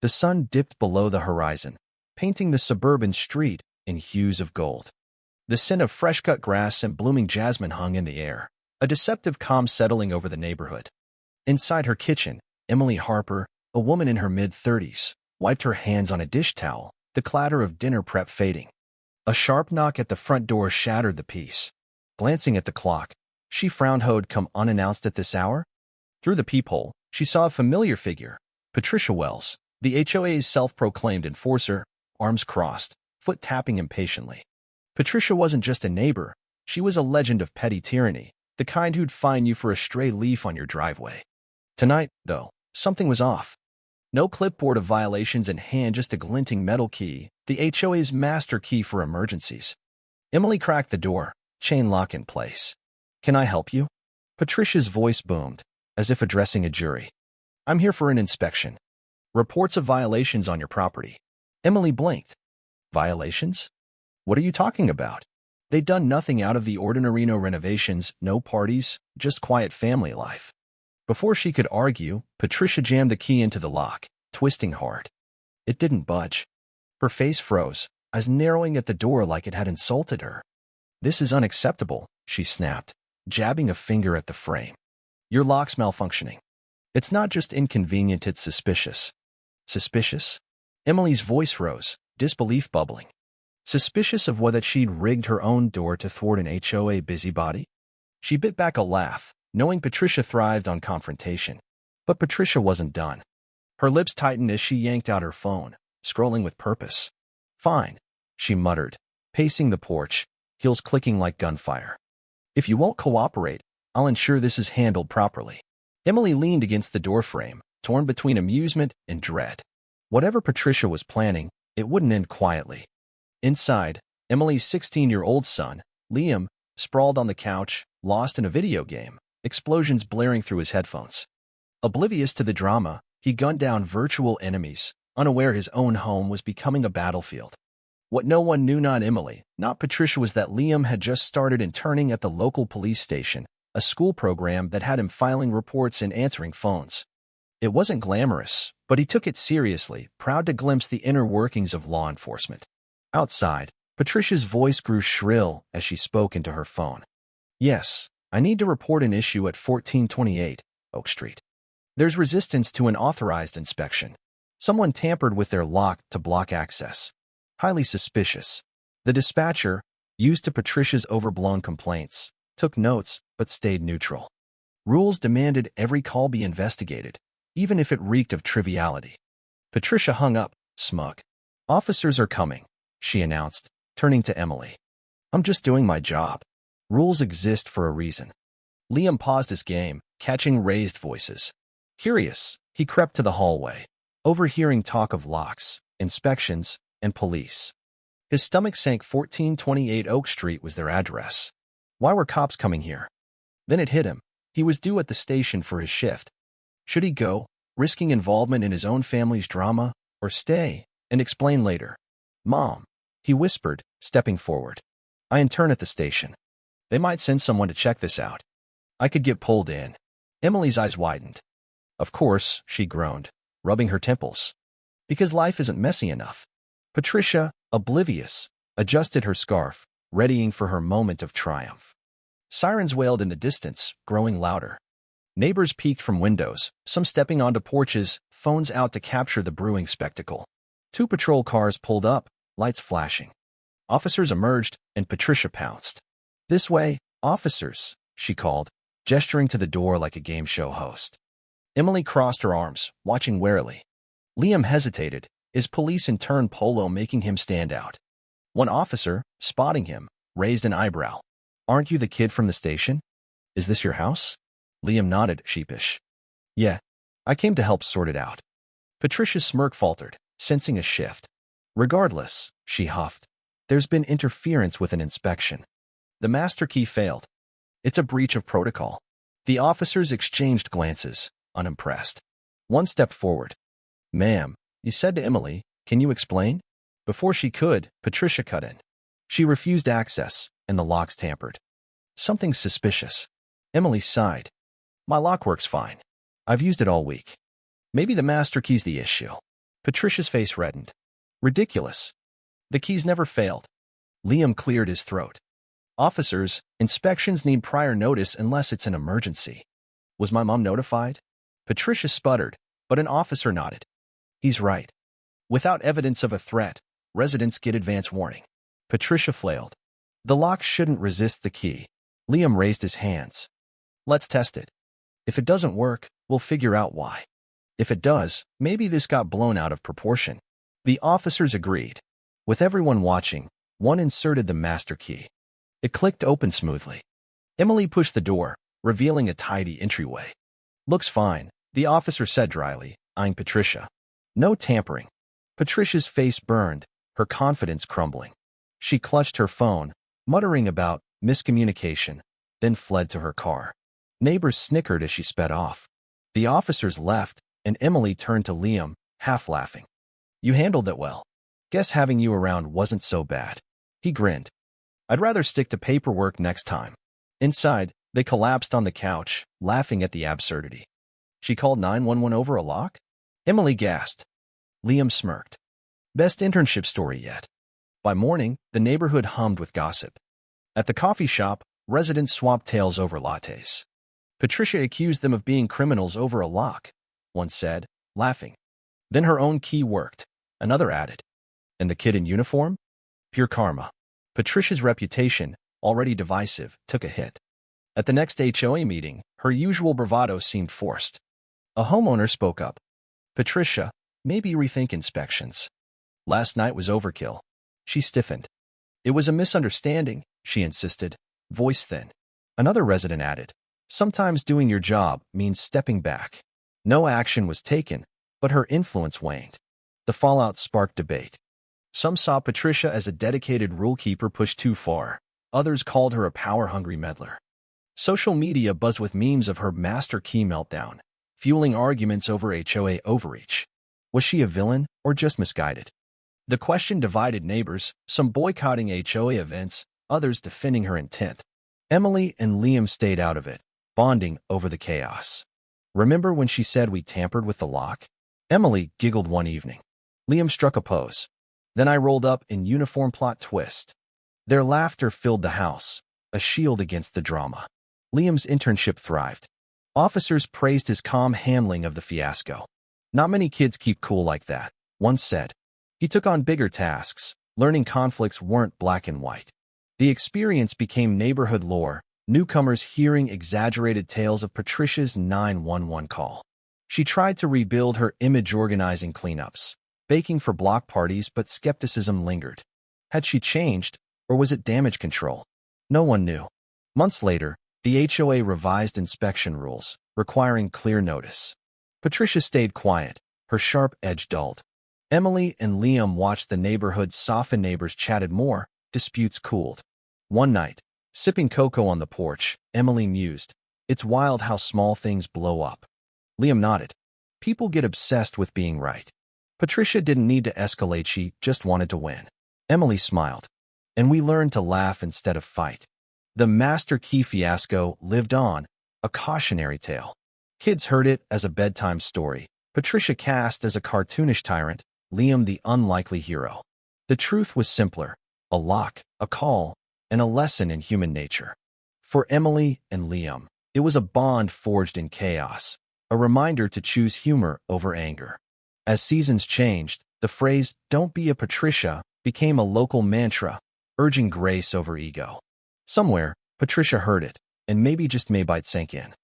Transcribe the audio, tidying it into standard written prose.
The sun dipped below the horizon, painting the suburban street in hues of gold. The scent of fresh-cut grass and blooming jasmine hung in the air, a deceptive calm settling over the neighborhood. Inside her kitchen, Emily Harper, a woman in her mid-30s, wiped her hands on a dish towel, the clatter of dinner prep fading. A sharp knock at the front door shattered the peace. Glancing at the clock, she frowned. Who'd come unannounced at this hour? Through the peephole, she saw a familiar figure, Patricia Wells, the HOA's self-proclaimed enforcer, arms crossed, foot tapping impatiently. Patricia wasn't just a neighbor, she was a legend of petty tyranny, the kind who'd fine you for a stray leaf on your driveway. Tonight, though, something was off. No clipboard of violations in hand, just a glinting metal key, the HOA's master key for emergencies. Emily cracked the door, chain lock in place. "Can I help you?" Patricia's voice boomed, as if addressing a jury. "I'm here for an inspection. Reports of violations on your property." Emily blinked. Violations? What are you talking about? They'd done nothing out of the ordinary, no renovations, no parties, just quiet family life. Before she could argue, Patricia jammed the key into the lock, twisting hard. It didn't budge. Her face froze, eyes narrowing at the door like it had insulted her. "This is unacceptable," she snapped, jabbing a finger at the frame. "Your lock's malfunctioning. It's not just inconvenient, it's suspicious." Suspicious? Emily's voice rose, disbelief bubbling. Suspicious of whether she'd rigged her own door to thwart an HOA busybody? She bit back a laugh, knowing Patricia thrived on confrontation. But Patricia wasn't done. Her lips tightened as she yanked out her phone, scrolling with purpose. "Fine," she muttered, pacing the porch, heels clicking like gunfire. "If you won't cooperate, I'll ensure this is handled properly." Emily leaned against the doorframe, torn between amusement and dread. Whatever Patricia was planning, it wouldn't end quietly. Inside, Emily's 16-year-old son, Liam, sprawled on the couch, lost in a video game, explosions blaring through his headphones. Oblivious to the drama, he gunned down virtual enemies, unaware his own home was becoming a battlefield. What no one knew, not Emily, not Patricia, was that Liam had just started interning at the local police station, a school program that had him filing reports and answering phones. It wasn't glamorous, but he took it seriously, proud to glimpse the inner workings of law enforcement. Outside, Patricia's voice grew shrill as she spoke into her phone. "Yes, I need to report an issue at 1428 Oak Street. There's resistance to an authorized inspection. Someone tampered with their lock to block access. Highly suspicious." The dispatcher, used to Patricia's overblown complaints, took notes but stayed neutral. Rules demanded every call be investigated, even if it reeked of triviality. Patricia hung up, smug. "Officers are coming," she announced, turning to Emily. "I'm just doing my job. Rules exist for a reason." Liam paused his game, catching raised voices. Curious, he crept to the hallway, overhearing talk of locks, inspections, and police. His stomach sank. 1428 Oak Street was their address. Why were cops coming here? Then it hit him. He was due at the station for his shift. Should he go, risking involvement in his own family's drama, or stay and explain later? "Mom," he whispered, stepping forward. "I intern at the station. They might send someone to check this out. I could get pulled in." Emily's eyes widened. "Of course," she groaned, rubbing her temples. "Because life isn't messy enough." Patricia, oblivious, adjusted her scarf, readying for her moment of triumph. Sirens wailed in the distance, growing louder. Neighbors peeked from windows, some stepping onto porches, phones out to capture the brewing spectacle. 2 patrol cars pulled up, lights flashing. Officers emerged, and Patricia pounced. "This way, officers," she called, gesturing to the door like a game show host. Emily crossed her arms, watching warily. Liam hesitated, his police intern polo making him stand out. One officer, spotting him, raised an eyebrow. "Aren't you the kid from the station? Is this your house?" Liam nodded, sheepish. "Yeah, I came to help sort it out." Patricia's smirk faltered, sensing a shift. "Regardless," she huffed, "there's been interference with an inspection. The master key failed. It's a breach of protocol." The officers exchanged glances, unimpressed. One stepped forward. "Ma'am," he said to Emily, "can you explain?" Before she could, Patricia cut in. She refused access, and the locks tampered. "Something's suspicious." Emily sighed. "My lock works fine. I've used it all week. Maybe the master key's the issue." Patricia's face reddened. Ridiculous. The keys never failed. Liam cleared his throat. Officers, inspections need prior notice unless it's an emergency. Was my mom notified? Patricia sputtered, but an officer nodded. He's right. Without evidence of a threat, residents get advance warning. Patricia flailed. The lock shouldn't resist the key. Liam raised his hands. Let's test it. If it doesn't work, we'll figure out why. If it does, maybe this got blown out of proportion. The officers agreed. With everyone watching, one inserted the master key. It clicked open smoothly. Emily pushed the door, revealing a tidy entryway. Looks fine, the officer said dryly, eyeing Patricia. No tampering. Patricia's face burned, her confidence crumbling. She clutched her phone, muttering about miscommunication, then fled to her car. Neighbors snickered as she sped off. The officers left, and Emily turned to Liam, half laughing. You handled it well. Guess having you around wasn't so bad. He grinned. I'd rather stick to paperwork next time. Inside, they collapsed on the couch, laughing at the absurdity. She called 911 over a lock? Emily gasped. Liam smirked. Best internship story yet. By morning, the neighborhood hummed with gossip. At the coffee shop, residents swapped tales over lattes. Patricia accused them of being criminals over a lock, one said, laughing. Then her own key worked, another added. And the kid in uniform? Pure karma. Patricia's reputation, already divisive, took a hit. At the next HOA meeting, her usual bravado seemed forced. A homeowner spoke up. Patricia, maybe rethink inspections. Last night was overkill. She stiffened. It was a misunderstanding, she insisted, voice thin. Another resident added. Sometimes doing your job means stepping back. No action was taken, but her influence waned. The fallout sparked debate. Some saw Patricia as a dedicated rule keeper pushed too far. Others called her a power-hungry meddler. Social media buzzed with memes of her master key meltdown, fueling arguments over HOA overreach. Was she a villain or just misguided? The question divided neighbors, some boycotting HOA events, others defending her intent. Emily and Liam stayed out of it, bonding over the chaos. Remember when she said we tampered with the lock? Emily giggled one evening. Liam struck a pose. Then I rolled up in uniform plot twist. Their laughter filled the house, a shield against the drama. Liam's internship thrived. Officers praised his calm handling of the fiasco. Not many kids keep cool like that, one said. He took on bigger tasks, learning conflicts weren't black and white. The experience became neighborhood lore, newcomers hearing exaggerated tales of Patricia's 911 call. She tried to rebuild her image organizing cleanups, baking for block parties, but skepticism lingered. Had she changed, or was it damage control? No one knew. Months later, the HOA revised inspection rules, requiring clear notice. Patricia stayed quiet, her sharp edge dulled. Emily and Liam watched the neighborhood soften. Neighbors chatted more, disputes cooled. One night, sipping cocoa on the porch, Emily mused, "It's wild how small things blow up." Liam nodded. People get obsessed with being right. Patricia didn't need to escalate, she just wanted to win. Emily smiled. And we learned to laugh instead of fight. The master key fiasco lived on, a cautionary tale. Kids heard it as a bedtime story. Patricia cast as a cartoonish tyrant, Liam the unlikely hero. The truth was simpler, a lock, a call, and a lesson in human nature. For Emily and Liam, it was a bond forged in chaos, a reminder to choose humor over anger. As seasons changed, the phrase, "Don't be a Patricia," became a local mantra, urging grace over ego. Somewhere, Patricia heard it, and maybe just maybe it sank in.